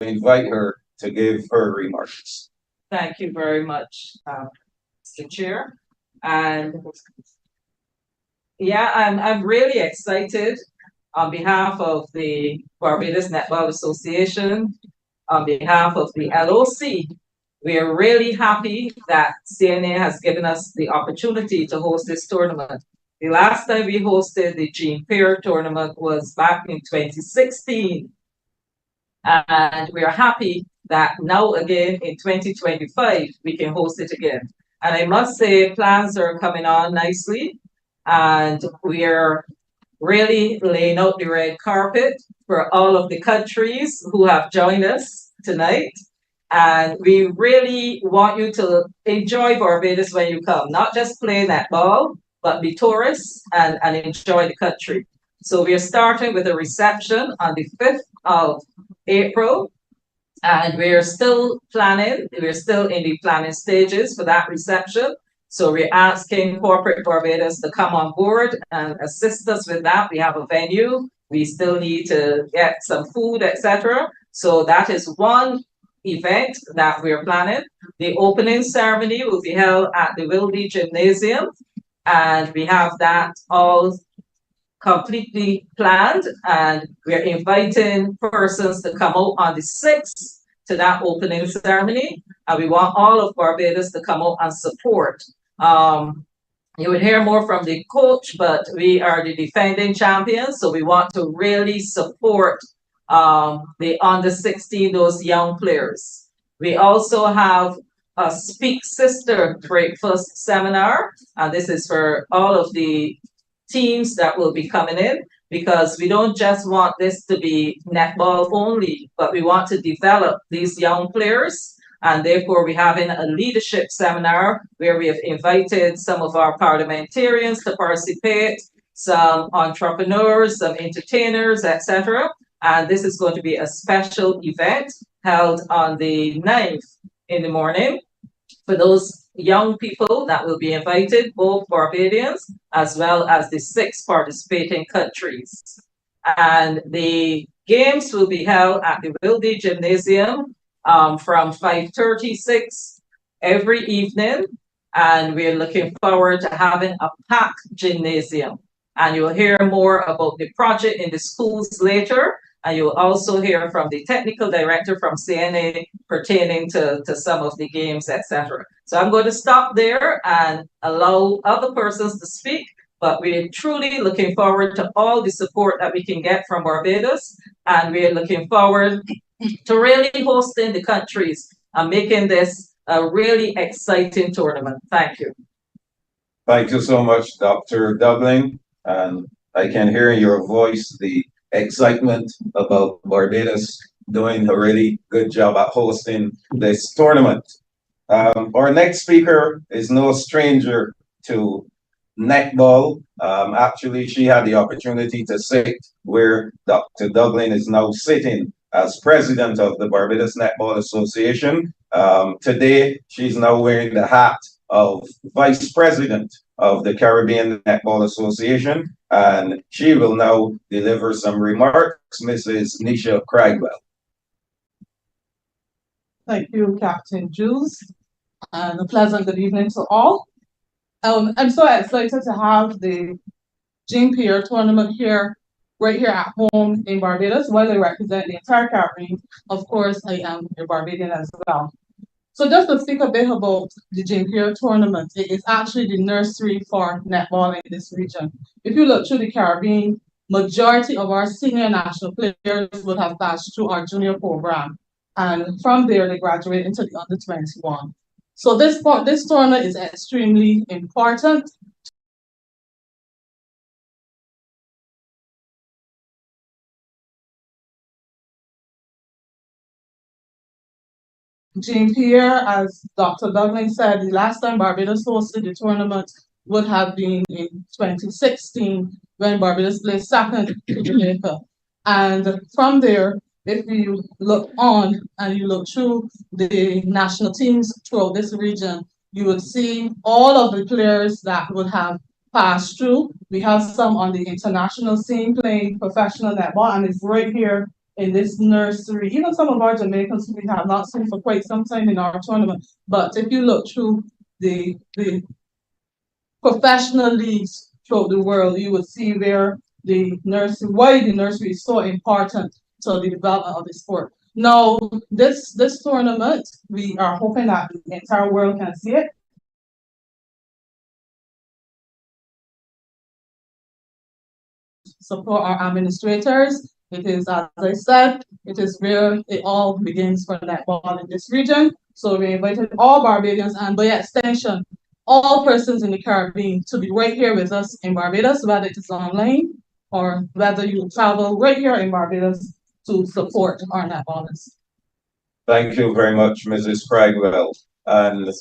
invite her to give her remarks. Thank you very much, Mr. Chair. And yeah, I'm really excited on behalf of the Barbados Netball Association, on behalf of the LOC. We are really happy that CNA has given us the opportunity to host this tournament. The last time we hosted the Pierre tournament was back in 2016. And we are happy that now again in 2025, we can host it again. And I must say, plans are coming on nicely. And we are really laying out the red carpet for all of the countries who have joined us tonight. And we really want you to enjoy Barbados when you come, not just play netball, but be tourists and enjoy the country. So we are starting with a reception on the 5th of April, and we're still planning. We're still in the planning stages for that reception. So we're asking Corporate Barbados to come on board and assist us with that. We have a venue. We still need to get some food, etc. So that is one event that we're planning. The opening ceremony will be held at the Wildy Gymnasium, and we have that all completely planned, and we're inviting persons to come out on the 6th to that opening ceremony, and we want all of Barbados to come out and support. You would hear more from the coach, but we are the defending champions, so we want to really support the under 16, those young players. We also have a Speak Sister breakfast seminar, and this is for all of the teams that will be coming in, because we don't just want this to be netball only, but we want to develop these young players. And therefore, we're having a leadership seminar where we have invited some of our parliamentarians to participate, some entrepreneurs, some entertainers, etc. And this is going to be a special event held on the 9th in the morning for those young people that will be invited, both Barbadians as well as the 6 participating countries. And the games will be held at the Wildy Gymnasium from 5:36 every evening. And we're looking forward to having a packed gymnasium. And you'll hear more about the project in the schools later. And you'll also hear from the technical director from CNA pertaining to some of the games, etc. So I'm going to stop there and allow other persons to speak, but we're truly looking forward to all the support that we can get from Barbados, and we're looking forward to really hosting the countries and making this a really exciting tournament. Thank you. Thank you so much, Dr. Dublin. And I can hear in your voice the excitement about Barbados doing a really good job at hosting this tournament. Our next speaker is no stranger to netball. Actually, she had the opportunity to sit where Dr. Dublin is now sitting as president of the Barbados Netball Association. Today, she's now wearing the hat of vice president of the Caribbean Netball Association, and she will now deliver some remarks. Mrs. Nisha Cragwell. Thank you, Captain Jules, and a pleasant good evening to all. I'm so excited to have the Pierre tournament here, right here at home in Barbados, while I represent the entire Caribbean. Of course, I am a Barbadian as well. So just to speak a bit about the Pierre tournament, it is actually the nursery for netball in this region. If you look through the Caribbean, majority of our senior national players would have passed through our junior program. And from there, they graduate into the under 21. So this tournament is extremely important. Pierre, as Dr. Dublin said, the last time Barbados hosted the tournament would have been in 2016 when Barbados placed second to Jamaica. And from there, if you look on and you look through the national teams throughout this region, you would see all of the players that would have passed through. We have some on the international scene playing professional netball, and it's right here in this nursery. Even some of our Jamaicans we have not seen for quite some time in our tournament. But if you look through the professional leagues throughout the world, you will see where why the nursery is so important to the development of the sport. Now, this tournament, we are hoping that the entire world can see it. Support our administrators. It is, as I said, it is where it all begins for netball in this region. So we invited all Barbadians and by extension, all persons in the Caribbean to be right here with us in Barbados, whether it is online or whether you travel right here in Barbados to support our netballers. Thank you very much, Mrs. Cragwell. And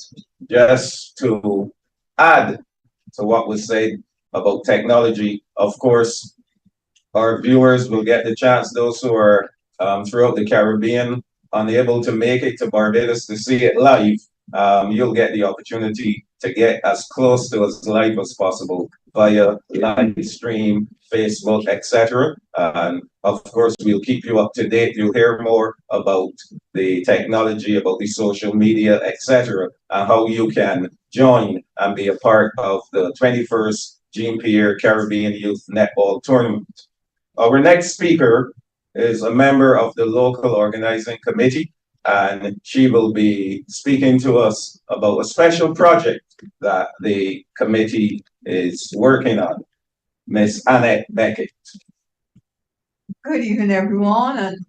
just to add to what was said about technology, of course, our viewers will get the chance, those who are throughout the Caribbean, unable to make it to Barbados to see it live, you'll get the opportunity to get as close to as live as possible via live stream, Facebook, etc. And of course, we'll keep you up to date. You'll hear more about the technology, about the social media, etc., and how you can join and be a part of the 21st Jean-Pierre Caribbean Youth Netball Tournament. Our next speaker is a member of the local organizing committee, and she will be speaking to us about a special project that the committee is working on. Miss Annette Beckett. Good evening, everyone, and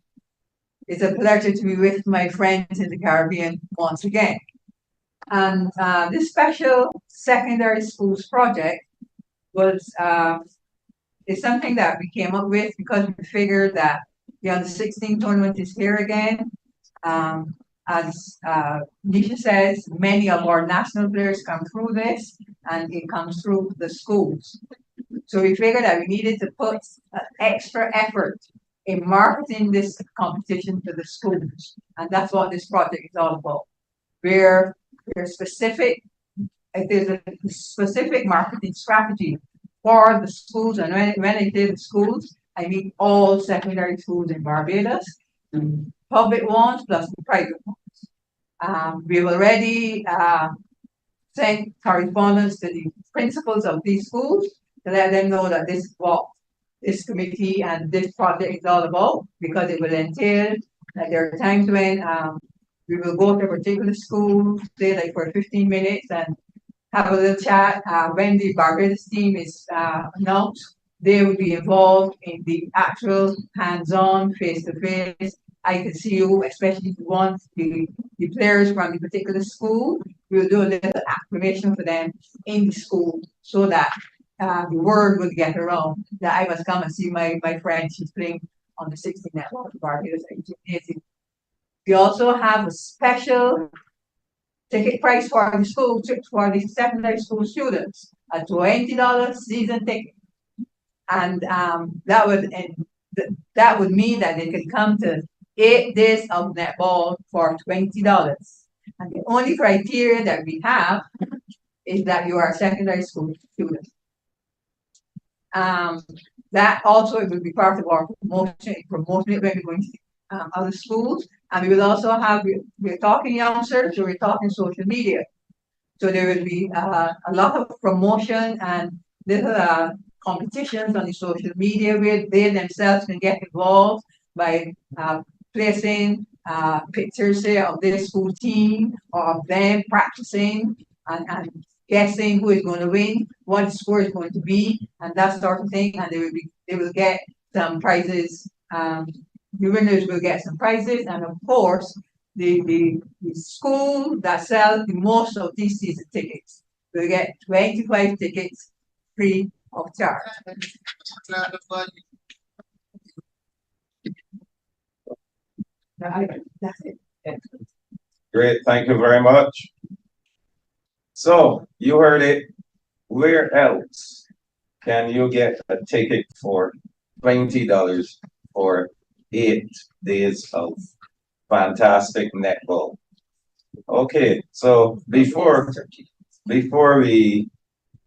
it's a pleasure to be with my friends in the Caribbean once again. And this special secondary schools project was is something that we came up with because we figured that the under-16 tournament is here again. As Nisha says, many of our national players come through this, and it comes through the schools. So we figured that we needed to put extra effort in marketing this competition to the schools, and that's what this project is all about. There's a specific marketing strategy for the schools, and when I say the schools, I mean all secondary schools in Barbados, public ones plus the private ones. We've already sent correspondence to the principals of these schools to let them know that this is what this committee and this project is all about, because it will entail that there are times when we will go to a particular school, say like for 15 minutes, and have a little chat. When the Barbados team is announced, they will be involved in the actual hands-on, face-to-face. I can see you, especially if you want the players from the particular school. We'll do a little acclamation for them in the school so that the word will get around that I must come and see my friend. She's playing on the 16 netball for Barbados. We also have a special ticket price for the school trips for the secondary school students, a $20 season ticket, and that would mean that they could come to 8 days of netball for $20. And the only criteria that we have is that you are a secondary school student. That also will be part of our promotion it when we're going to other schools. And we will also have, we're talking youngsters, so we're talking social media. So there will be a lot of promotion and little competitions on the social media where they themselves can get involved by placing pictures say, of their school team or of them practicing and guessing who is going to win, what the score is going to be, and that sort of thing. And they will get some prizes. The winners will get some prizes, and of course, the school that sells the most of these season tickets will get 25 tickets free of charge. That's it. Great, thank you very much. So you heard it. Where else can you get a ticket for $20 for 8 days of fantastic netball? Okay, so before we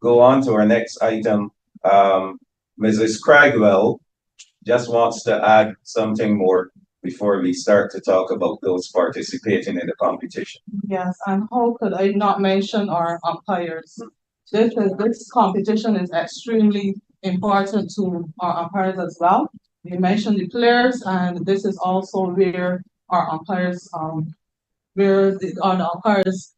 go on to our next item, Mrs. Cragwell just wants to add something more before we start to talk about those participating in the competition. Yes, and how could I not mention our umpires? This competition is extremely important to our umpires as well. You mentioned the players, and this is also where our umpires, our umpires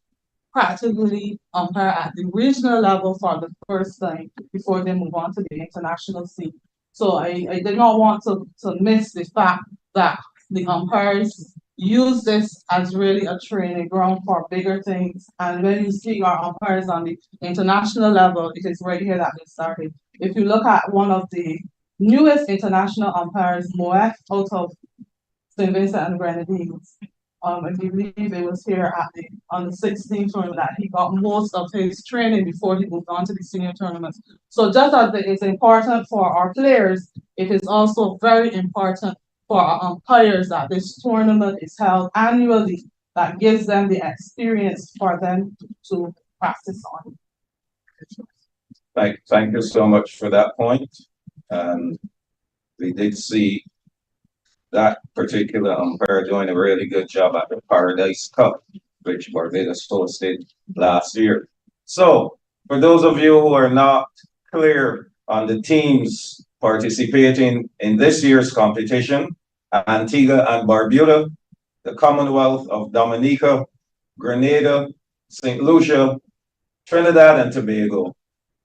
practically umpire at the regional level for the first time before they move on to the international scene. So I did not want to miss the fact that the umpires use this as really a training ground for bigger things. And when you see our umpires on the international level, it is right here that they started. If you look at one of the newest international umpires, Moef, out of St. Vincent and Grenadines. I believe it was here at on the 16th tournament that he got most of his training before he moved on to the senior tournaments. So just as it is important for our players, it is also very important for our umpires that this tournament is held annually. That gives them the experience for them to practice on. Thank you so much for that point. And we did see that particular umpire doing a really good job at the Paradise Cup, which Barbados hosted last year. So, for those of you who are not clear on the teams participating in this year's competition, Antigua and Barbuda, the Commonwealth of Dominica, Grenada, St. Lucia, Trinidad and Tobago,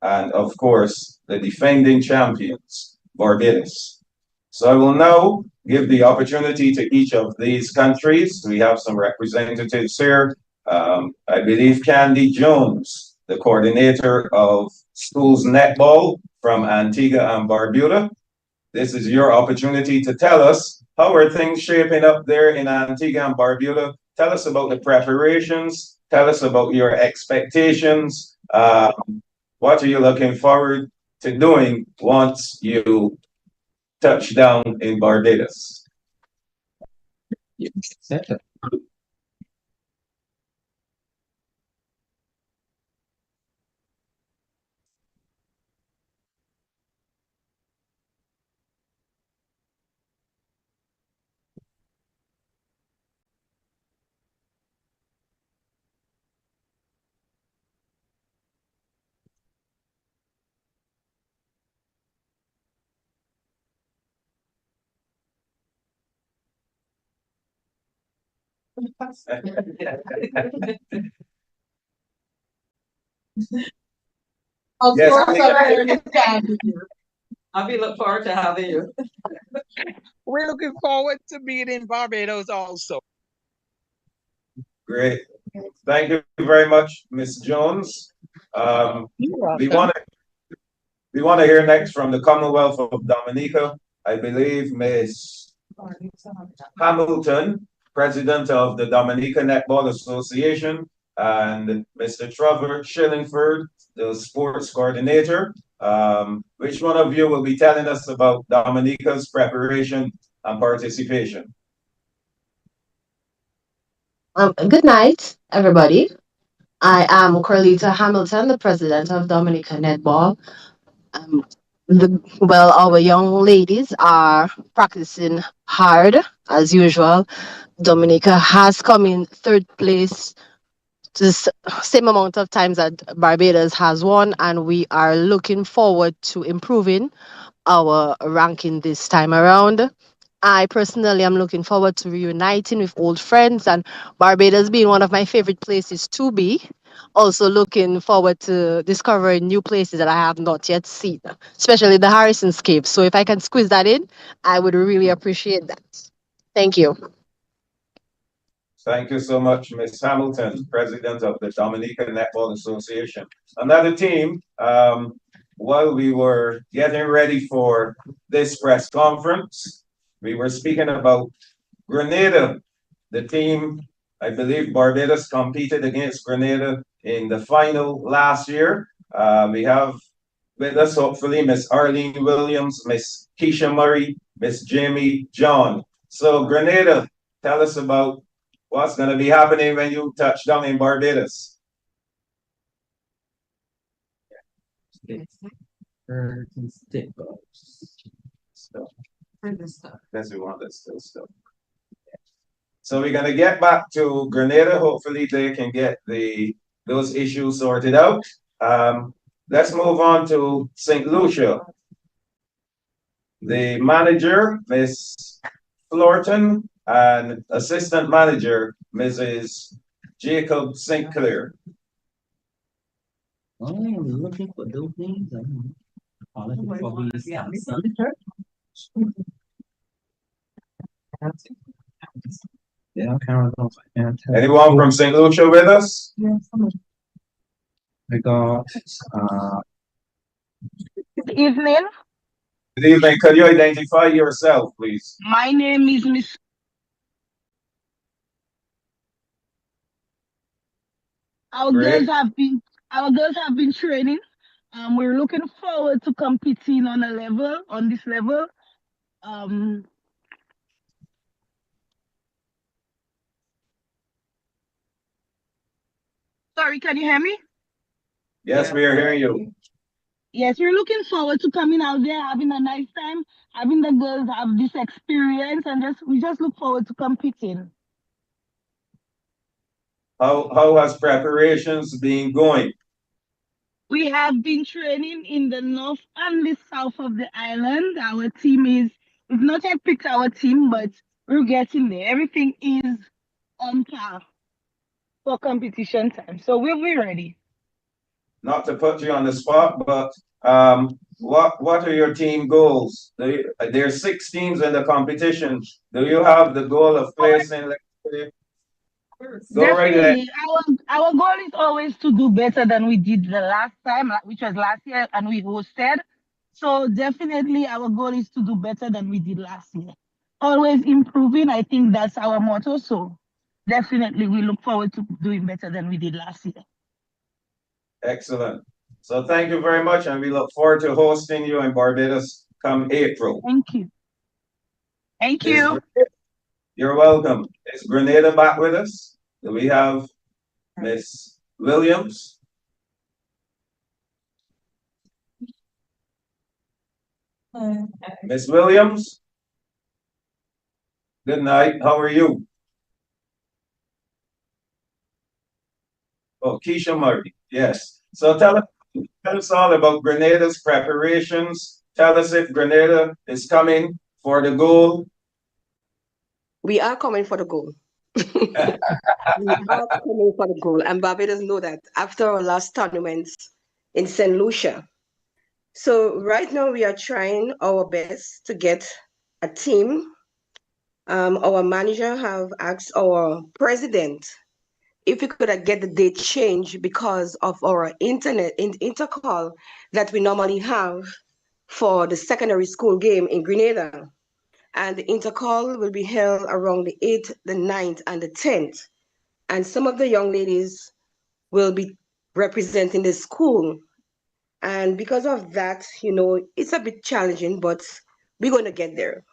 and of course, the defending champions, Barbados. So I will now give the opportunity to each of these countries. We have some representatives here. I believe Candy Jones, the coordinator of schools netball from Antigua and Barbuda. This is your opportunity to tell us how are things shaping up there in Antigua and Barbuda. Tell us about the preparations. Tell us about your expectations. What are you looking forward to doing once you touch down in Barbados? Of Yes, course, please. We look forward to having you. We're looking forward to being in Barbados also. Great. Thank you very much, Ms. Jones. We want to hear next from the Commonwealth of Dominica. I believe Ms. Hamilton, president of the Dominica Netball Association, and Mr. Trevor Shillingford, the sports coordinator. Which one of you will be telling us about Dominica's preparation and participation? Good night, everybody. I am Corlita Hamilton, the president of Dominica Netball. Our young ladies are practicing hard as usual. Dominica has come in third place the same amount of times that Barbados has won, and we are looking forward to improving our ranking this time around. I personally am looking forward to reuniting with old friends, and Barbados being one of my favorite places to be. Also looking forward to discovering new places that I have not yet seen, especially the Harrison's Cape. So if I can squeeze that in, I would really appreciate that. Thank you. Thank you so much, Ms. Hamilton, president of the Dominica Netball Association. Another team, while we were getting ready for this press conference, we were speaking about Grenada, the team. I believe Barbados competed against Grenada in the final last year. We have with us, hopefully, Miss Arlene Williams, Miss Keisha Murray, Miss Jamie John. So, Grenada, tell us about what's going to be happening when you touch down in Barbados. That's we want that still stuff. So we're gonna get back to Grenada. Hopefully they can get those issues sorted out. Let's move on to St. Lucia. The manager, Miss Florton, and assistant manager, Mrs. Jacob St. Clair. Oh, I'm looking for those names. Yeah, kind of. Anyone from St. Lucia with us? I got Good evening. Good evening. Could you identify yourself, please? My name is Miss. Our Great. our girls have been training. We're looking forward to competing on this level. Um, Sorry, can you hear me? Yes, we are hearing you. Yes, we're looking forward to coming out there, having a nice time, having the girls have this experience, and we just look forward to competing. How has preparations been going? We have been training in the north and the south of the island. We've not yet picked our team, but we're getting there. Everything is on par for competition time. So we'll be ready. Not to put you on the spot, but what are your team goals? There's 6 teams in the competition. Do you have the goal of placing? Go right ahead. Definitely. Our goal is always to do better than we did the last time, which was last year, and we hosted. So definitely our goal is to do better than we did last year. Always improving. I think that's our motto. So definitely we look forward to doing better than we did last year. Excellent. So thank you very much, and we look forward to hosting you in Barbados come April. Thank you. Thank you. You're welcome. Is Grenada back with us? Do we have Miss Williams? Miss Williams? Good night. How are you? Oh, Keisha Murray. Yes. So tell us all about Grenada's preparations. Tell us if Grenada is coming for the goal. We are coming for the goal. We are coming for the goal, and Barbados know that after our last tournament in St. Lucia. So right now we are trying our best to get a team. Our manager have asked our president if we could get the date changed because of our intercall that we normally have for the secondary school game in Grenada. And the intercall will be held around the 8th, the 9th, and the 10th. And some of the young ladies will be representing the school. And because of that, it's a bit challenging, but we're going to get there.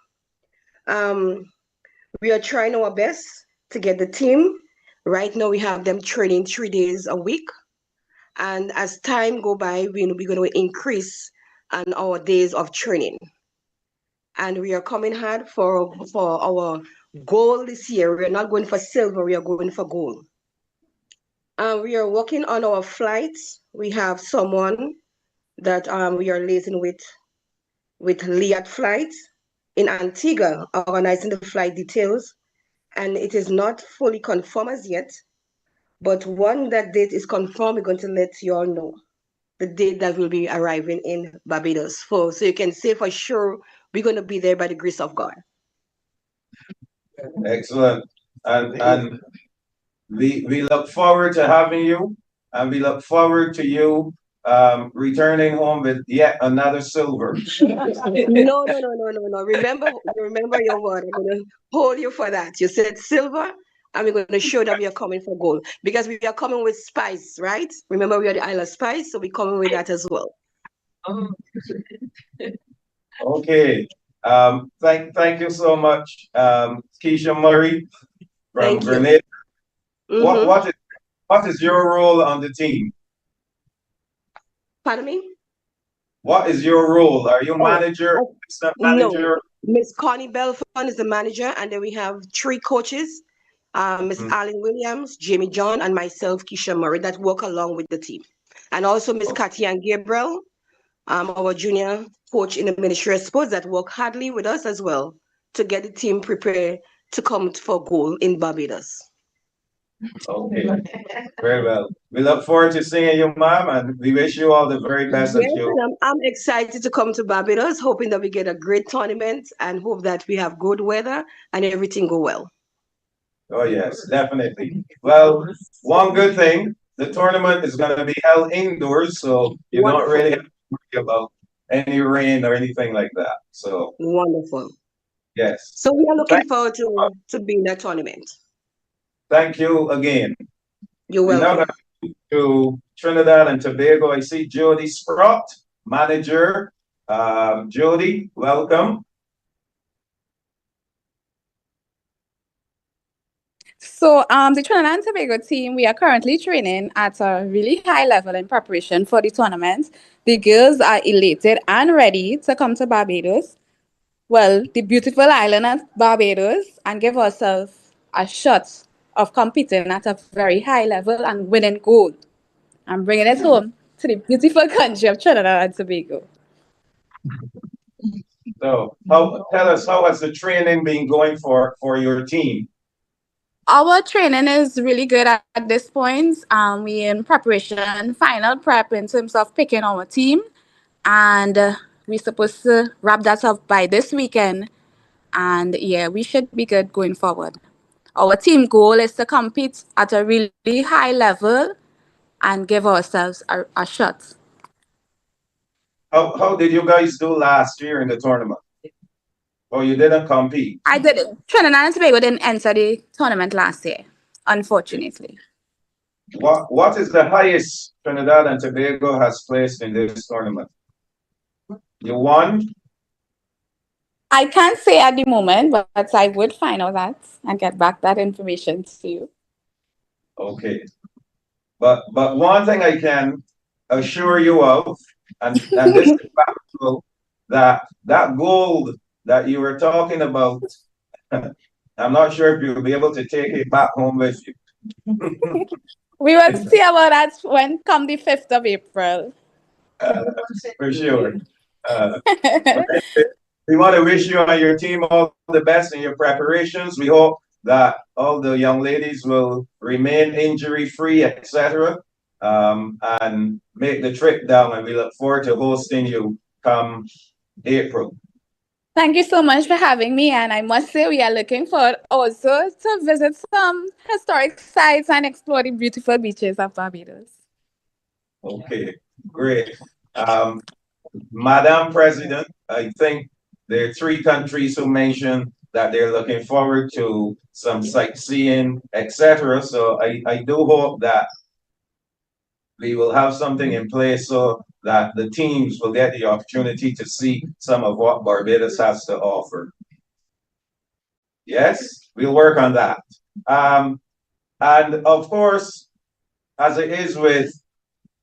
We are trying our best to get the team. Right now, we have them training 3 days a week. And as time go by, we're going to increase on our days of training. And we are coming hard for our goal this year. We are not going for silver, we are going for gold. We are working on our flights. We have someone that we are liaising with Liat Flights in Antigua, organizing the flight details. And it is not fully confirmed as yet, but when that date is confirmed, we're going to let you all know the date that we'll be arriving in Barbados. So you can say for sure we're going to be there by the grace of God. Excellent. And we look forward to having you, and we look forward to you returning home with yet another silver. No. Remember your word. I'm going to hold you for that. You said silver, and we're going to show that we are coming for gold because we are coming with spice, right? Remember, we are the Isle of Spice, so we're coming with that as well. Okay. Thank you so much, Keisha Murray from Grenada. Mm-hmm. What is your role on the team? Pardon me? What is your role? Are you manager, assistant manager? Miss Connie Belfon is the manager, and then we have three coaches, Miss Mhm. Arlene Williams, Jamie John, and myself, Keisha Murray, that work along with the team. And also Miss Katia and Gabriel, our junior coach in the Ministry of Sports that work hardly with us as well to get the team prepared to come for goal in Barbados. Okay, very well. We look forward to seeing you, ma'am, and we wish you all the very best Yes, as you. and I'm excited to come to Barbados, hoping that we get a great tournament and hope that we have good weather and everything go well. Oh, yes, definitely. Well, one good thing, the tournament is going to be held indoors, so you don't Wonderful, really have to worry about any rain or anything like that. So, wonderful. yes. So we are looking Thank, forward to being in that tournament. thank you again. You're We now welcome. go to Trinidad and Tobago. I see Jody Sprott, manager. Jody, welcome. So, the Trinidad and Tobago team, we are currently training at a really high level in preparation for the tournament. The girls are elated and ready to come to Barbados. Well, the beautiful island of Barbados, and give ourselves a shot of competing at a very high level and winning gold and bringing it home to the beautiful country of Trinidad and Tobago. So, tell us how has the training been going for your team? Our training is really good at this point. We in preparation, final prep in terms of picking our team, and we're supposed to wrap that up by this weekend. And yeah, we should be good going forward. Our team goal is to compete at a really high level and give ourselves a shot. How did you guys do last year in the tournament? Oh, you didn't compete. I did it. Trinidad and Tobago didn't enter the tournament last year, unfortunately. What is the highest Trinidad and Tobago has placed in this tournament? You won? I can't say at the moment, but I would find out that and get back that information to you. Okay. But one thing I can assure you of, and this is factual, that gold that you were talking about, I'm not sure if you'll be able to take it back home with you. We will see about that when come the 5th of April. For sure. Uh, we want to wish you and your team all the best in your preparations. We hope that all the young ladies will remain injury free, etc., and make the trip down. And we look forward to hosting you come April. Thank you so much for having me, and I must say we are looking forward also to visit some historic sites and explore the beautiful beaches of Barbados. Okay, great. Um, Madam President, I think there are three countries who mentioned that they're looking forward to some sightseeing, etc. So I do hope that we will have something in place so that the teams will get the opportunity to see some of what Barbados has to offer. Yes, we'll work on that. Um, and of course, as it is with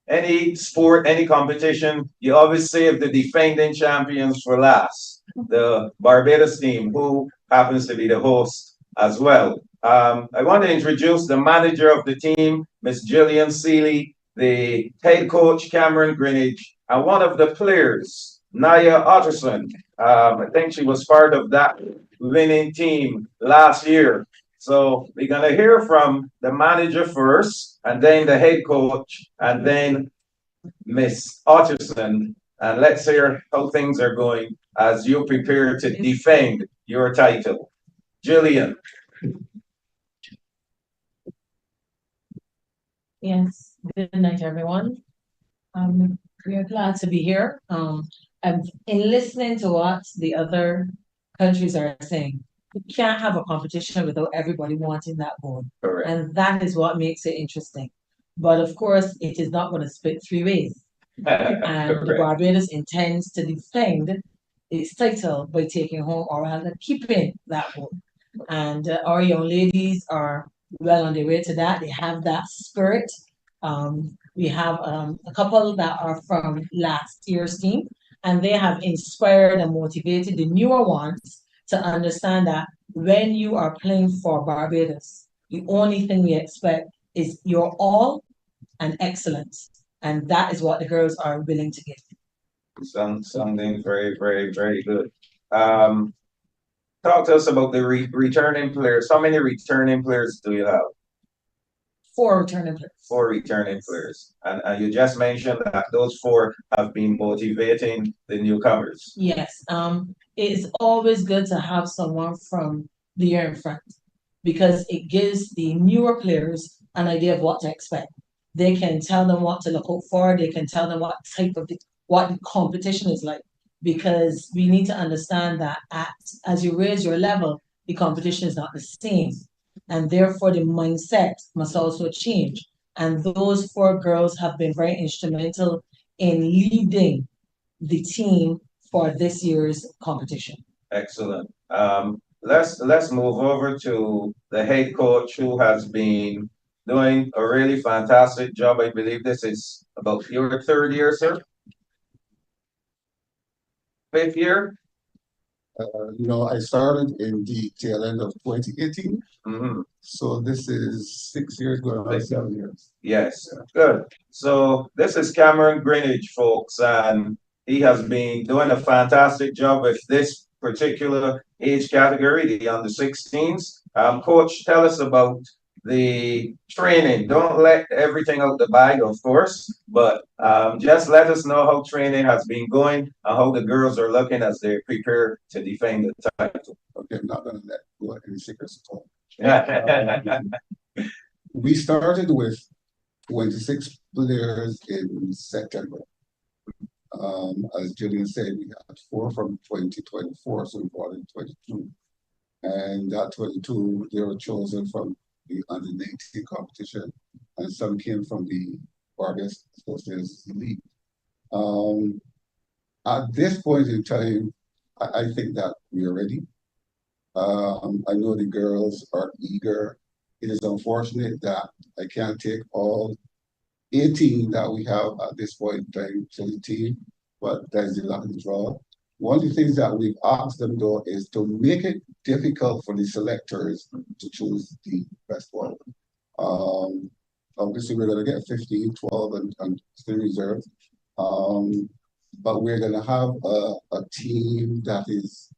any sport, any competition, you always save the defending champions for last. The Barbados team, who happens to be the host as well. I want to introduce the manager of the team, Miss Gillian Seeley, the head coach, Cameron Greenwich, and one of the players, Naya Otterson. I think she was part of that winning team last year. So we're going to hear from the manager first, and then the head coach, and then Miss Otterson. And let's hear how things are going as you prepare to defend your title. Jillian. Yes, good night, everyone. We are glad to be here. And in listening to what the other countries are saying, we can't have a competition without everybody wanting that goal. Correct. And that is what makes it interesting. But of course, it is not going to split three ways. And Barbados intends to defend its title by taking home or rather keeping that goal. And our young ladies are well on their way to that. They have that spirit. We have a couple that are from last year's team, And they have inspired and motivated the newer ones to understand that when you are playing for Barbados, the only thing we expect is your all and excellence. And that is what the girls are willing to give. Something very, very, very good. Talk to us about the returning players. How many returning players do you have? 4 returning players. 4 returning players. And you just mentioned that those 4 have been motivating the newcomers. Yes. It's always good to have someone from the year in front because it gives the newer players an idea of what to expect. They can tell them what to look out for. They can tell them what type of what the competition is like. Because we need to understand that as you raise your level, the competition is not the same. And therefore the mindset must also change. And those 4 girls have been very instrumental in leading the team for this year's competition. Excellent. Let's move over to the head coach who has been doing a really fantastic job. I believe this is about your 3rd year, sir. 5th year. I started in the tail end of 2018. Mm-hmm. So this is 6 years going on 7 years. Yes, good. So this is Cameron Greenwich, folks, and he has been doing a fantastic job with this particular age category, the under 16s. Coach, tell us about the training. Don't let everything out the bag, of course, but just let us know how training has been going and how the girls are looking as they prepare to defend the title. Okay, I'm not going to let go any secrets at all. Yeah. We started with 26 players in September. As Julian said, we had 4 from 2024, so we brought in 22. And that 22, they were chosen from the under 19 competition, and some came from the Barbados Associates League. At this point in time, I think that we are ready. I know the girls are eager. It is unfortunate that I can't take all 18 that we have at this point in time to the team, but that's the luck of the draw. One of the things that we've asked them, though, is to make it difficult for the selectors to choose the best one. Obviously, we're going to get 15, 12, and 3 reserves. But we're going to have a team that is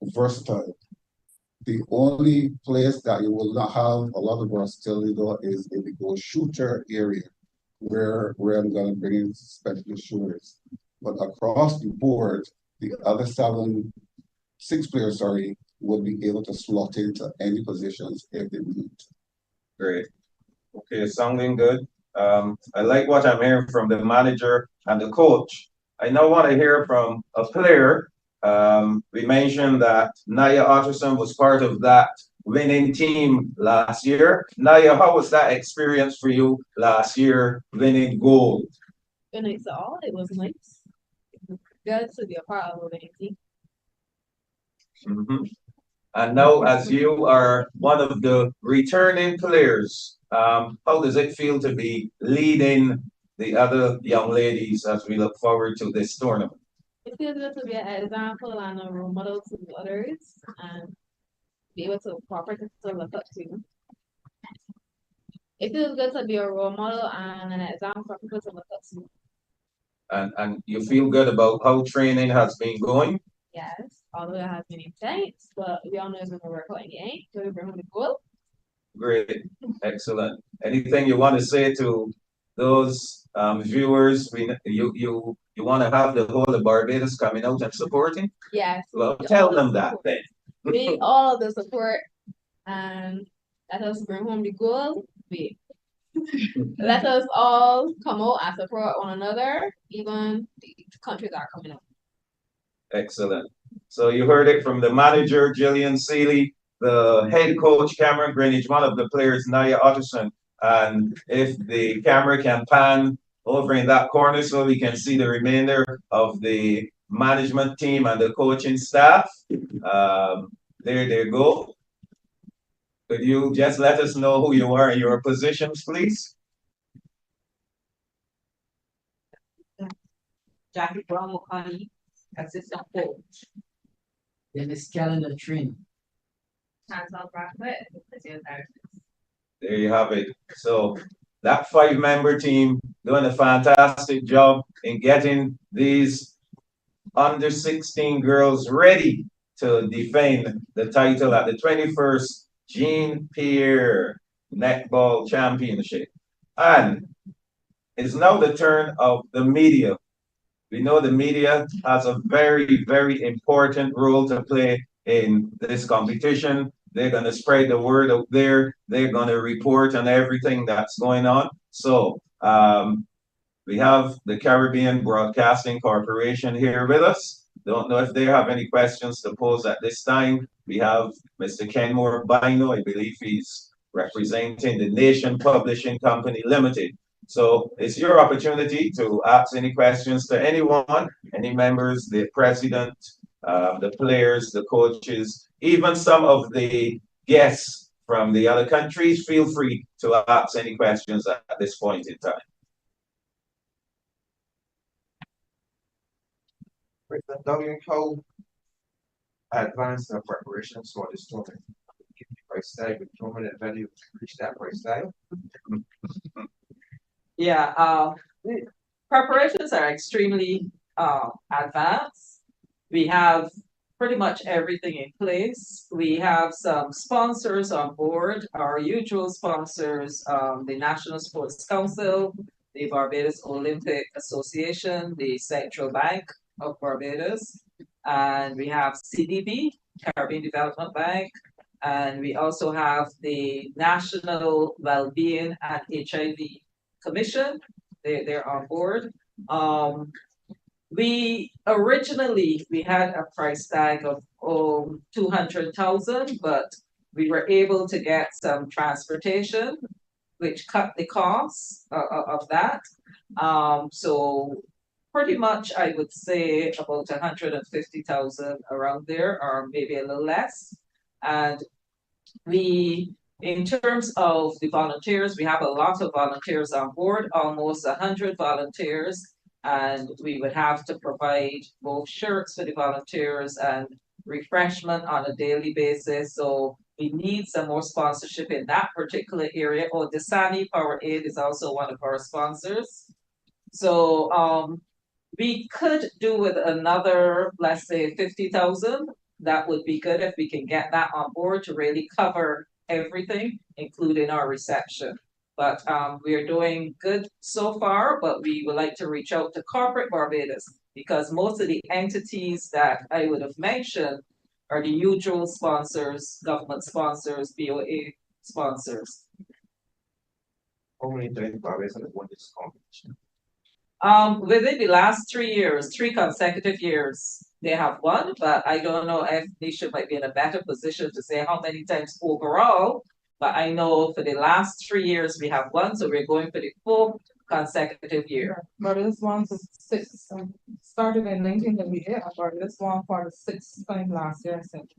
versatile. The only place that you will not have a lot of versatility, though, is in the goal shooter area, where I'm going to bring in special shooters. But across the board, the other 6 players, will be able to slot into any positions if they need. Great. Okay, sounding good. I like what I'm hearing from the manager and the coach. I now want to hear from a player. We mentioned that Naya Utterson was part of that winning team last year. Naya, how was that experience for you last year, winning gold? It was nice. Good to be a part of a winning team. Mm-hmm. And now, as you are one of the returning players, how does it feel to be leading the other young ladies as we look forward to this tournament? It feels good to be an example and a role model to the others and be able to properly look up to. It feels good to be a role model and an example for people to look up to. And you feel good about how training has been going? Yes, although it has been intense, but we all know it's gonna work out in the end, so we bring home the goal. Great, excellent. Anything you want to say to those viewers? You want to have the whole of Barbados coming out and supporting? Yes. Well, tell them that then. We need all of the support and let us bring home the goal. Let us all come out and support one another, even the countries that are coming up. Excellent. So you heard it from the manager, Jillian Seeley, the head coach, Cameron Greenwich, one of the players, Naya Utterson. And if the camera can pan over in that corner so we can see the remainder of the management team and the coaching staff. There they go. Could you just let us know who you are and your positions, please? Jackie Brown Mokani, assistant coach. Then it's calendar training. Chantal Brackett, Brazil There you have it. So that 5-member team doing a fantastic job in getting these under 16 girls ready to defend the title at the 21st Jean Pierre Netball Championship. And it's now the turn of the media. We know the media has a very, very important role to play in this competition. They're going to spread the word out there. They're going to report on everything that's going on. So we have the Caribbean Broadcasting Corporation here with us. Don't know if they have any questions to pose at this time. We have Mr. Kenmore Bino. I believe he's representing the Nation Publishing Company Limited. So it's your opportunity to ask any questions to anyone, any members, the president, the players, the coaches, even some of the guests from the other countries. Feel free to ask any questions at this point in time. President Duggan, how advanced the preparations for this tournament? Give the price tag, the tournament value to reach that price tag? Yeah, the preparations are extremely advanced. We have pretty much everything in place. We have some sponsors on board, our usual sponsors, the National Sports Council, the Barbados Olympic Association, the Central Bank of Barbados, and we have CDB, Caribbean Development Bank, and we also have the National Wellbeing and HIV Commission. They're on board. We originally had a price tag of 200,000, but we were able to get some transportation, which cut the costs of that. So pretty much I would say about 150,000 around there, or maybe a little less. And we, in terms of the volunteers, we have a lot of volunteers on board, almost 100 volunteers, and we would have to provide both shirts for the volunteers and refreshment on a daily basis. So we need some more sponsorship in that particular area. Oh, Desani Power Aid is also one of our sponsors. So we could do with another, let's say, 50,000. That would be good if we can get that on board to really cover everything, including our reception. But we are doing good so far, but we would like to reach out to corporate Barbados because most of the entities that I would have mentioned are the usual sponsors, government sponsors, BOA sponsors. How many times Barbados has won this competition? Within the last 3 years, 3 consecutive years, they have won, but I don't know if Nisha might be in a better position to say how many times overall. But I know for the last 3 years we have won, so we're going for the 4th consecutive year. Barbados won for 6, started in 1978, Barbados won for the 6th time last year, I think.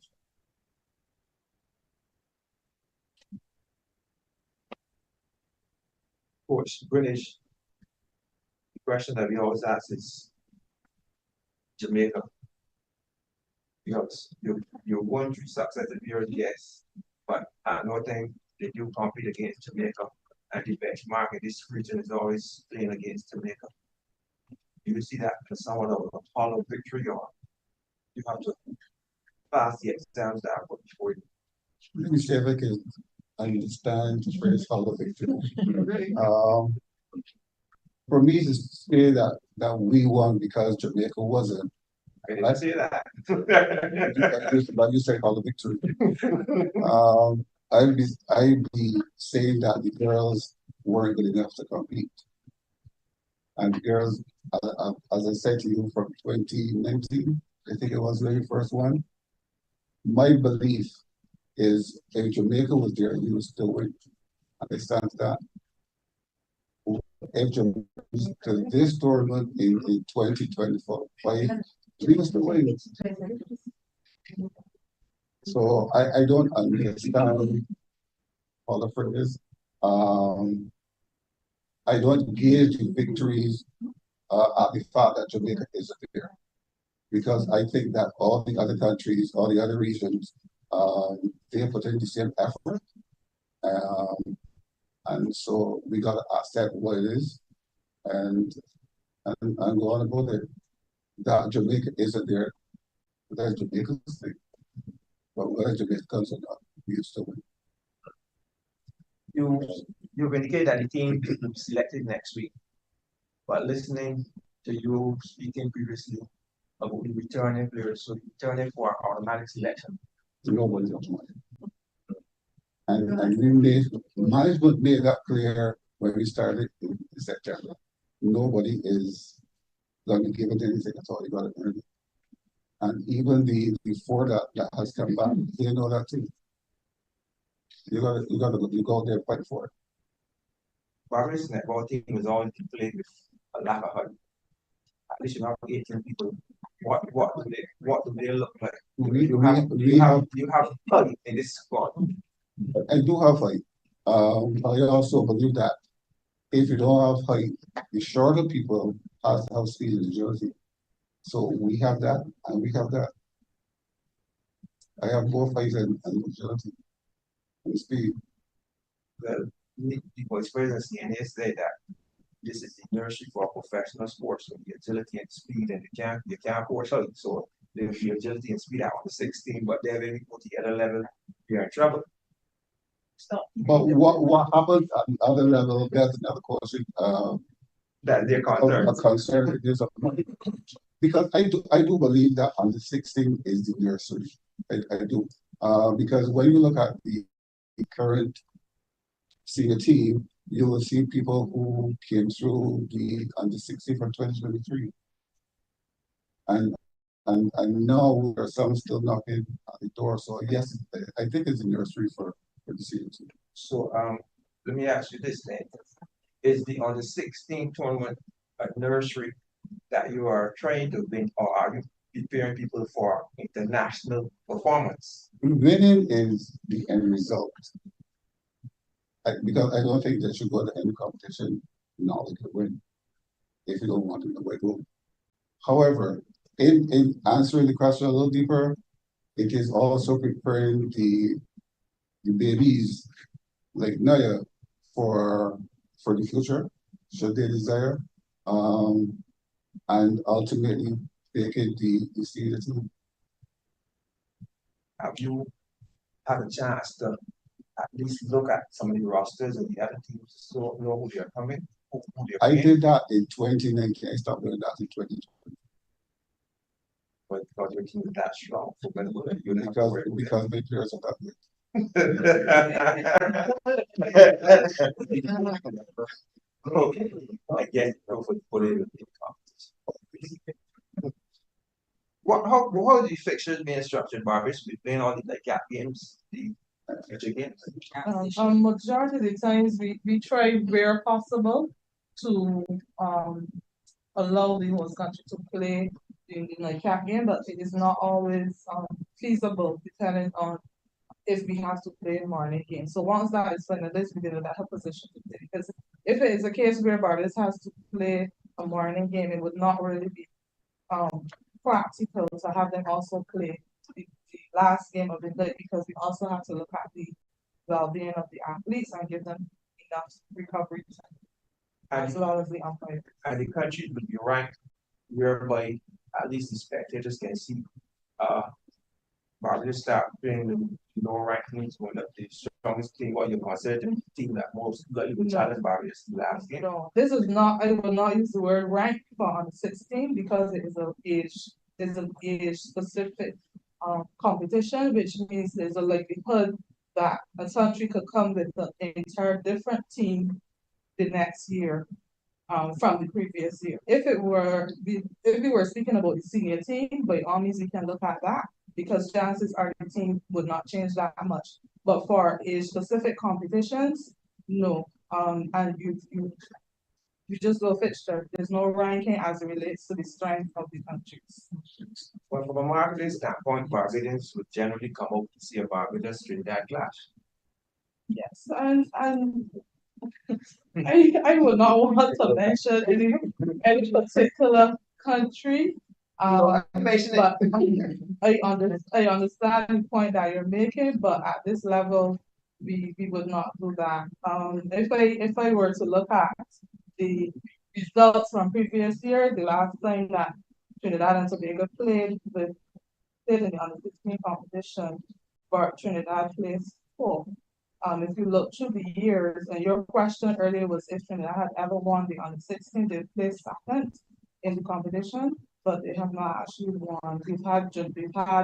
Coach British, the question that we always ask is Jamaica. Because you won 3 successive years, yes, but at no time did you compete against Jamaica. And the benchmark in this region is always playing against Jamaica. Do you see that as somewhat of a hollow victory, or you have to pass the exams that are put before you? Let me see if I can understand the phrase hollow victory. For me to say that we won because Jamaica wasn't. I didn't say that. But you said hollow victory. I'd be saying that the girls weren't good enough to compete. And the girls, as I said to you, from 2019, I think it was the very first one. My belief is if Jamaica was there, you would still win. Understand that? If Jamaica to this tournament in 2024, we will still win. So I don't understand all the phrases. I don't gauge the victories at the fact that Jamaica isn't there. Because I think that all the other countries, all the other regions, they are putting the same effort. And so we got to accept what it is and go on about it. That Jamaica isn't there, that's Jamaica's thing. But whether Jamaica comes or not, we still win. You've indicated that the team will be selected next week. But listening to you speaking previously about the returning players, so returning for automatic selection. Nobody's automatic. And we made management made that clear when we started in September. Nobody is going to give it anything at all. You got to earn it. And even the four that has come back, they know that too. You go out there and fight for it. Barbados netball team is always played with a lack of height. At least you have 18 people. What do they look like? You have height in this squad. I do have height. I also believe that if you don't have height, the shorter people have to have speed and agility. So we have that, and we have that. I have both height and agility and speed. The vice president CNA said that this is the nursery for professional sports, so the agility and speed, and you can't coach height. So there'll be agility and speed out on the 16, but then when we go to the other level, you're in trouble. But what happens at the other level? There's another question. That they're concerned. A concern is because I do believe that under 16 is the nursery. I do. Because when you look at the current senior team, you will see people who came through the under 16 from 2023. And now there are some still knocking at the door. So yes, I think it's a nursery for the senior team. So let me ask you this then. Is the under 16 tournament a nursery that you are trying to win, or are you preparing people for international performance? Winning is the end result. Because I don't think they should go to any competition knowledge to win if you don't want to win. However, in answering the question a little deeper, it is also preparing the babies like Naya for the future, should they desire, and ultimately taking the senior team. Have you had a chance to at least look at some of the rosters of the other teams so know who they're coming? I did that in 2019. I stopped doing that in 2020. But because your team is that strong, so because my players are that good. Okay, I guess for the competition. How is the fixtures being structured, Barbados? We playing all the gap games, the future games. Majority of the times we try where possible to allow the host country to play during the cap game, but it is not always feasible depending on if we have to play a morning game. So once that is finalized, we're in a position to play. Because if it is a case where Barbados has to play a morning game, it would not really be practical to have them also play the last game of the day, because we also have to look at the well-being of the athletes and give them enough recovery time, as well as the umpires. And the country would be ranked whereby at least the spectators can see Barbados start playing the lower ranked teams, one of the strongest team, or you consider the team that most likely will challenge Barbados last game. No, this is not, I will not use the word rank for under 16 because it is an age specific competition, which means there's a likelihood that a country could come with an entire different team the next year from the previous year. If we were speaking about the senior team, by all means we can look at that, because chances are the team would not change that much. But for age specific competitions, no. And you just go fixture. There's no ranking as it relates to the strength of the countries. Well, from a marketing standpoint, Barbadians would generally come out to see a Barbados Trinidad clash. Yes, and I would not want to mention any particular country. But I understand the point that you're making, but at this level, we would not do that. If I were to look at the results from previous year, the last time that Trinidad and Tobago played in the under 16 competition, but Trinidad placed fourth. If you look through the years, and your question earlier was if Trinidad had ever won the under 16, they placed second in the competition, but they have not actually won. We've had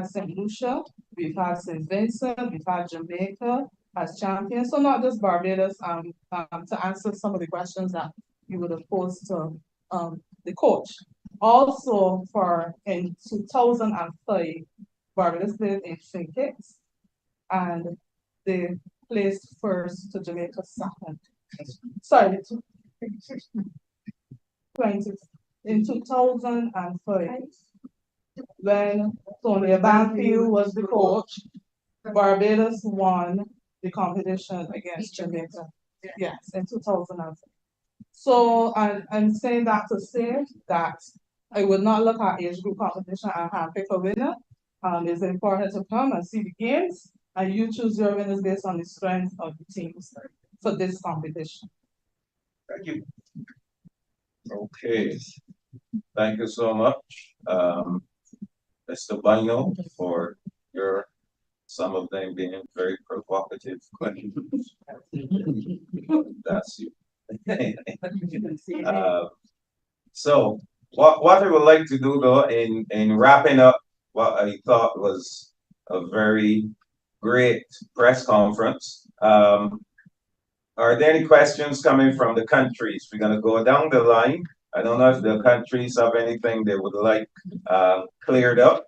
St. Lucia, we've had St. Vincent, we've had Jamaica as champions. So not just Barbados. To answer some of the questions that you would have posed to the coach. Also, in 2005, Barbados played in St. Kitts, and they placed first to Jamaica second. Sorry, 20, in 2005, when Tony Banfield was the coach, Barbados won the competition against Jamaica. Yes, in 2005. So I'm saying that to say that I would not look at age group competition and handpick a winner. It's important to come and see the games, and you choose your winners based on the strength of the teams for this competition. Thank you. Okay. Thank you so much, Mr. Bino, for some of them being very provocative questions. That's you. So what I would like to do though in wrapping up what I thought was a very great press conference, are there any questions coming from the countries? We're going to go down the line. I don't know if the countries have anything they would like cleared up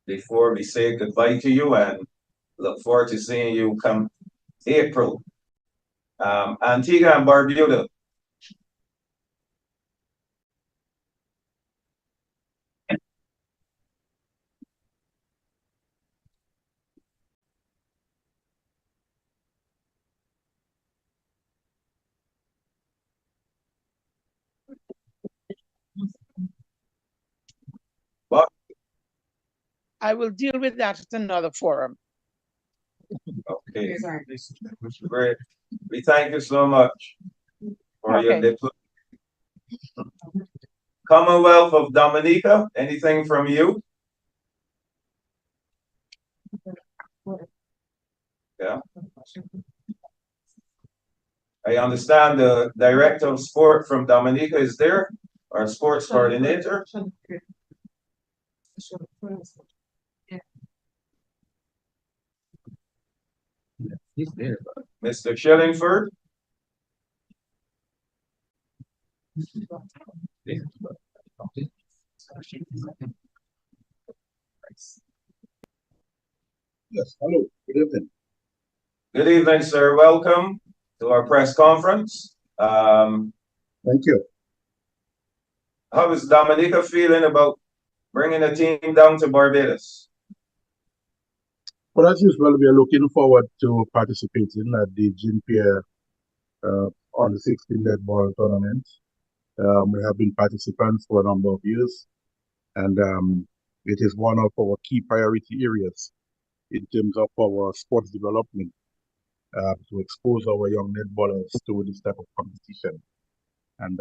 before we say goodbye to you, and look forward to seeing you come April. Antigua and Barbuda. What? I will deal with that at another forum. Okay. Great. We thank you so much for your diplomacy. Commonwealth of Dominica, anything from you? Yeah. I understand the director of sport from Dominica is there, our sports coordinator. He's there. Mr. Shillingford. Yes, hello, good evening. Good evening, sir. Welcome to our press conference. Thank you. How is Dominica feeling about bringing a team down to Barbados? Well, as usual, we are looking forward to participating at the Pierre on the 16 Netball tournament. We have been participants for a number of years, and it is one of our key priority areas in terms of our sports development, to expose our young netballers to this type of competition. And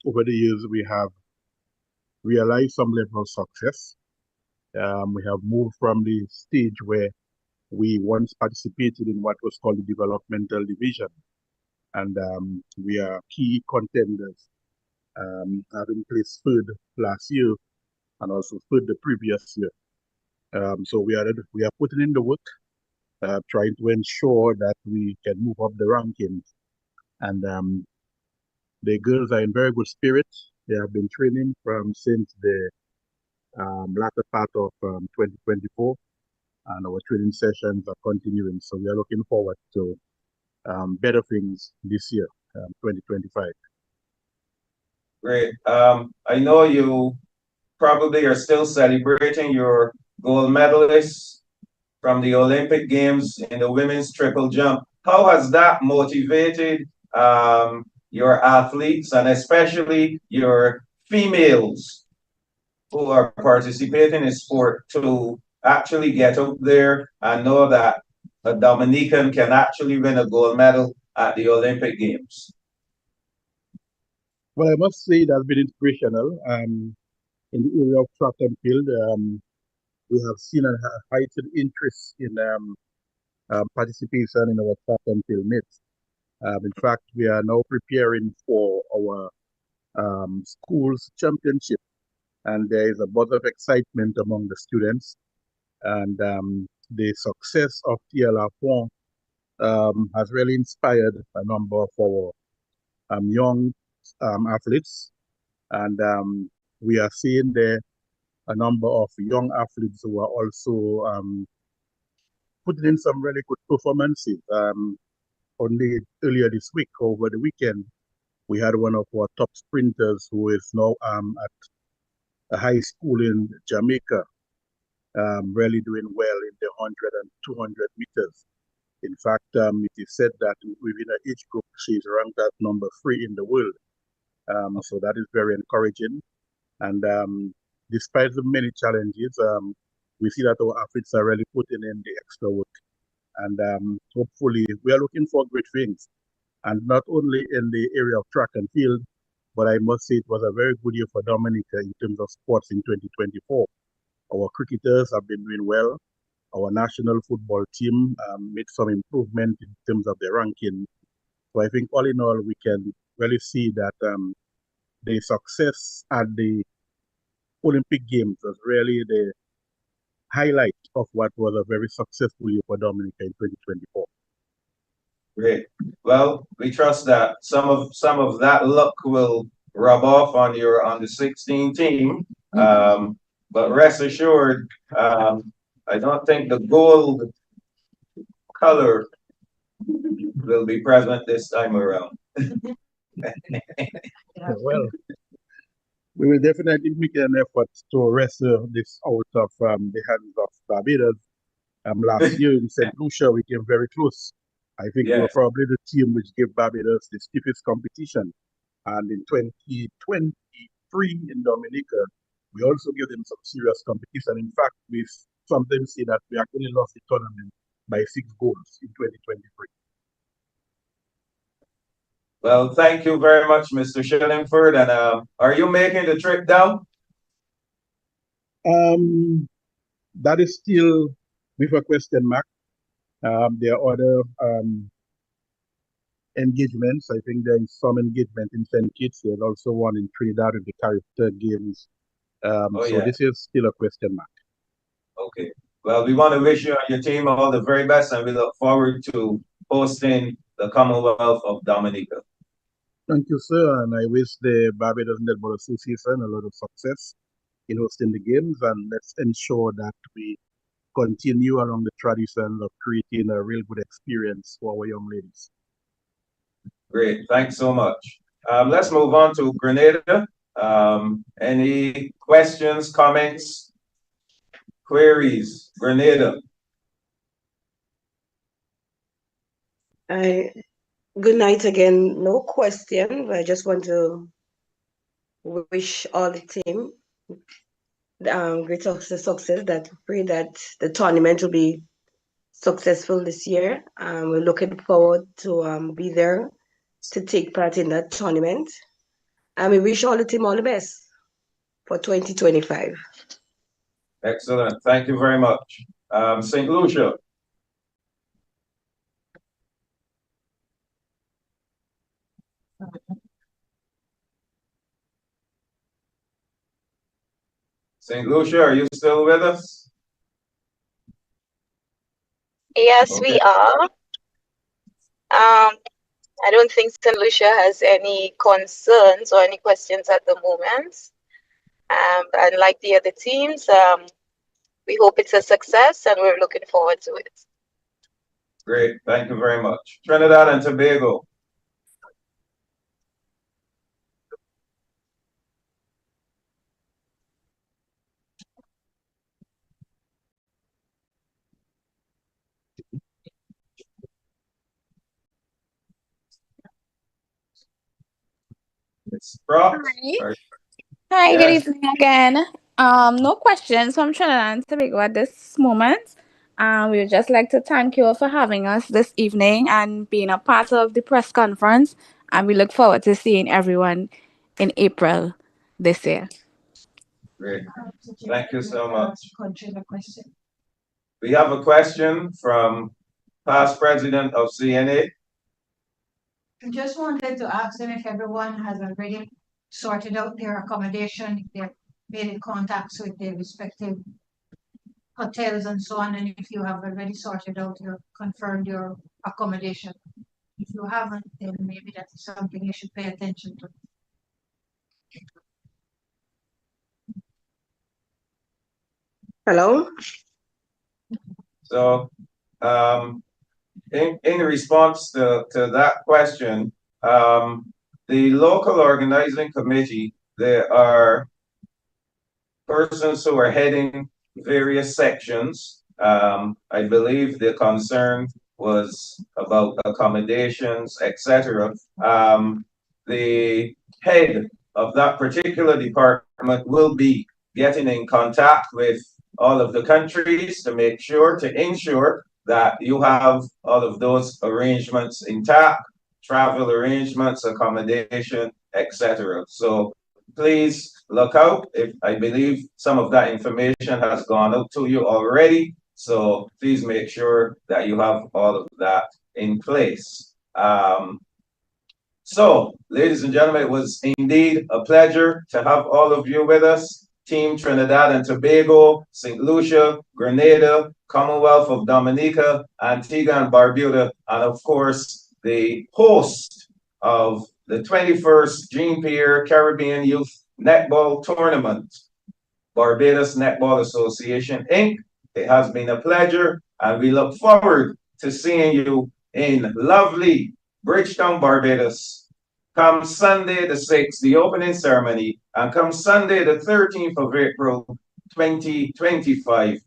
over the years, we have realized some level of success. We have moved from the stage where we once participated in what was called the developmental division, and we are key contenders, having placed third last year and also third the previous year. So we are putting in the work, trying to ensure that we can move up the rankings. And the girls are in very good spirits. They have been training since the latter part of 2024, and our training sessions are continuing. So we are looking forward to better things this year, 2025. Great. I know you probably are still celebrating your gold medalists from the Olympic Games in the women's triple jump. How has that motivated your athletes and especially your females who are participating in sport to actually get out there and know that a Dominican can actually win a gold medal at the Olympic Games? Well, I must say it has been inspirational. In the area of track and field, we have seen a heightened interest in participation in our track and field meets. In fact, we are now preparing for our school's championship, and there is a buzz of excitement among the students. And the success of TLR4 has really inspired a number of our young athletes, and we are seeing there a number of young athletes who are also putting in some really good performances. Only earlier this week, over the weekend, we had one of our top sprinters who is now at a high school in Jamaica, really doing well in the 100 and 200 meters. In fact, it is said that within her age group, she's ranked at number 3 in the world. So that is very encouraging. And despite the many challenges, we see that our athletes are really putting in the extra work. And hopefully, we are looking for great things. And not only in the area of track and field, but I must say it was a very good year for Dominica in terms of sports in 2024. Our cricketers have been doing well. Our national football team made some improvement in terms of their ranking. So I think all in all, we can really see that the success at the Olympic Games was really the highlight of what was a very successful year for Dominica in 2024. Great. Well, we trust that some of that luck will rub off on your on the 16 team. But rest assured, I don't think the gold color will be present this time around. Well, we will definitely make an effort to wrestle this out of the hands of Barbados. Last year in St. Lucia, we came very close. I think we were Yes. probably the team which gave Barbados the stiffest competition. And in 2023 in Dominica, we also gave them some serious competition. In fact, we sometimes say that we actually lost the tournament by 6 goals in 2023. Well, thank you very much, Mr. Shillingford. And are you making the trip down? That is still with a question mark. There are other engagements. I think there is some engagement in St. Kitts. There's also one in Trinidad with the Character Games. Oh, So yeah. this is still a question mark. Okay. Well, we want to wish you and your team all the very best, and we look forward to hosting the Commonwealth of Dominica. Thank you, sir. And I wish the Barbados Netball Association a lot of success in hosting the games. And let's ensure that we continue along the tradition of creating a real good experience for our young ladies. Great. Thanks so much. Let's move on to Grenada. Any questions, comments, queries? Grenada. Good night again. No question, but I just want to wish all the team great success. That pray that the tournament will be successful this year. We're looking forward to be there to take part in that tournament. And we wish all the team all the best for 2025. Excellent. Thank you very much. St. Lucia. St. Lucia, are you still with us? Yes, Okay. we are. I don't think St. Lucia has any concerns or any questions at the moment. And like the other teams, we hope it's a success and we're looking forward to it. Great. Thank you very much. Trinidad and Tobago. Ms. Brock? Hi. Hi, good Yes. evening again. No questions from Trinidad and Tobago at this moment. We would just like to thank you all for having us this evening and being a part of the press conference. And we look forward to seeing everyone in April this year. Great. Thank you so much. We have a question from past president of CNA. I just wanted to ask them if everyone has already sorted out their accommodation, if they've made contacts with their respective hotels and so on, and if you have already sorted out confirmed your accommodation. If you haven't, then maybe that's something you should pay attention to. Hello? So, in response to that question, the local organizing committee, there are persons who are heading various sections. I believe the concern was about accommodations, etc. The head of that particular department will be getting in contact with all of the countries to make sure, to ensure that you have all of those arrangements intact, travel arrangements, accommodation, etc. So please look out. If I believe some of that information has gone out to you already, so please make sure that you have all of that in place. So, ladies and gentlemen, it was indeed a pleasure to have all of you with us. Team Trinidad and Tobago, St. Lucia, Grenada, Commonwealth of Dominica, Antigua and Barbuda, and of course, the host of the 21st Jean-Pierre Caribbean Youth Netball Tournament, Barbados Netball Association, Inc. It has been a pleasure, and we look forward to seeing you in lovely Bridgetown, Barbados, come Sunday the 6th, the opening ceremony, and come Sunday the 13th of April, 2025,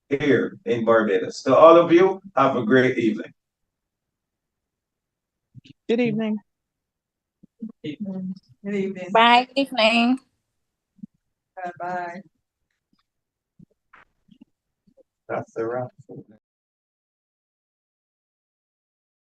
here in Barbados. To all of you, have a great evening. Good evening. Good evening. Bye. Good evening. Bye-bye. That's the wrap.